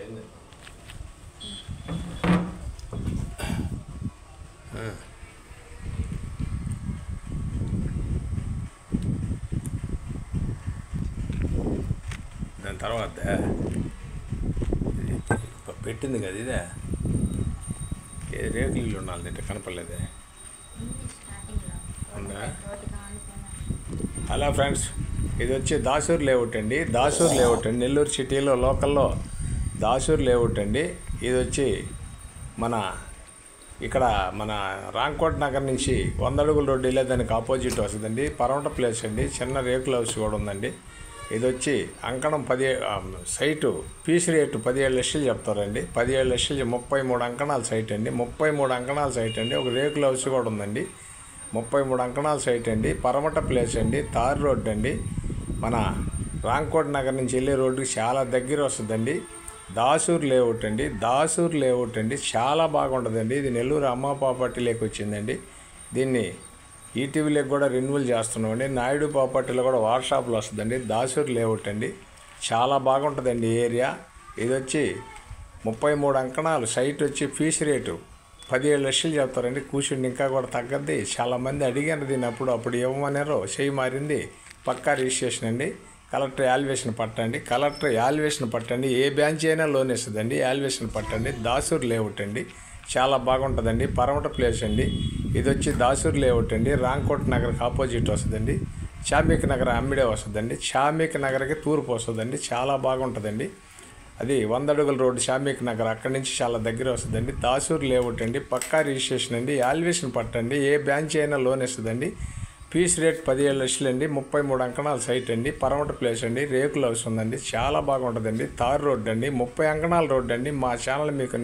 దాని తర్వాత పెట్టింది కదా ఇదే రేకులు ఇల్లు ఉండాలి అంటే కనపడలేదే ఉందా. హలో ఫ్రెండ్స్, ఇది వచ్చి దాసూర్ లేఅవుట్ అండి. దాసూర్ లేఅవుట్ అండి, నెల్లూరు సిటీలో లోకల్లో దాసూర్ లేఅవుట్ అండి. ఇది వచ్చి ఇక్కడ మన రాంకోట్ నగర్ నుంచి 100 అడుగుల రోడ్డు వెళ్ళేదానికి ఆపోజిట్ వస్తుందండి. పరమట ప్లేస్ అండి, చిన్న రేకుల హౌస్ కూడా ఉందండి. ఇది వచ్చి అంకణం సైటు పీస్ రేటు 17 లక్షలు చెప్తారండి. 17 లక్షలు 33 అంకణాల సైట్ అండి. 33 అంకణాల సైట్ అండి. ఒక రేకుల హౌస్ కూడా ఉందండి. 33 అంకణాల సైట్ అండి. పరమట ప్లేస్ అండి, తార్ రోడ్డు అండి. మన రాంకోట్ నగర్ నుంచి వెళ్ళే రోడ్డుకి చాలా దగ్గర వస్తుందండి. దాసూర్ లేఅవుట్ అండి. దాసూర్ లేఅవుట్ అండి, చాలా బాగుంటుందండి. ఇది నెల్లూరు అమ్మ ప్రాపర్టీలోకి వచ్చిందండి. దీన్ని ఈటీవీలోకి కూడా రెన్యువల్ చేస్తున్నామండి. నాయుడు ప్రాపర్టీలో కూడా వాట్సాప్లో వస్తుందండి. దాసూర్ లేఅవుట్ అండి, చాలా బాగుంటుందండి ఏరియా. ఇది వచ్చి 33 అంకణాలు సైట్ వచ్చి ఫీజు రేటు 17 లక్షలు చెప్తారండి. కూర్చుండి ఇంకా కూడా తగ్గద్ది. చాలామంది అడిగారు దీన్ని, అప్పుడు ఇవ్వమన్నారో చేయి మారింది. పక్కా రిజిస్ట్రేషన్ అండి. కలెక్టర్ యాల్యుయేషన్ పట్టండి. కలెక్టర్ యాల్యుయేషన్ పట్టండి. ఏ బ్యాంచ్ అయినా లోన్ ఇస్తుందండి. యాల్యుయేషన్ పట్టండి. దాసూర్ లేఅవుట్ అండి, చాలా బాగుంటుందండి. పరమట ప్లేస్ అండి. ఇది వచ్చి దాసూర్ లేఅవుట్ అండి. రాంకోట్ నగర్కి ఆపోజిట్ వస్తుందండి. చామిక్ నగర్ అమ్మిడే వస్తుందండి. చామిక్ నగర్కి తూర్పు వస్తుందండి. చాలా బాగుంటుందండి. అది 100 అడుగుల రోడ్డు చామిక్ నగర్, అక్కడి నుంచి చాలా దగ్గర వస్తుందండి. దాసూర్ లేఅవుట్ అండి, పక్కా రిజిస్ట్రేషన్ అండి. యాల్యుయేషన్ పట్టండి. ఏ బ్యాంచ్ అయినా లోన్ ఇస్తుందండి. ఫీస్ రేట్ 17 లక్షలు అండి. 33 అంకణాల సైట్ అండి. పరమట ప్లేస్ అండి. రేకుల హౌస్ ఉందండి, చాలా బాగుంటుందండి. తార్ రోడ్డు అండి, 30 అంకణాల రోడ్డు అండి. మా ఛానల్ మీకు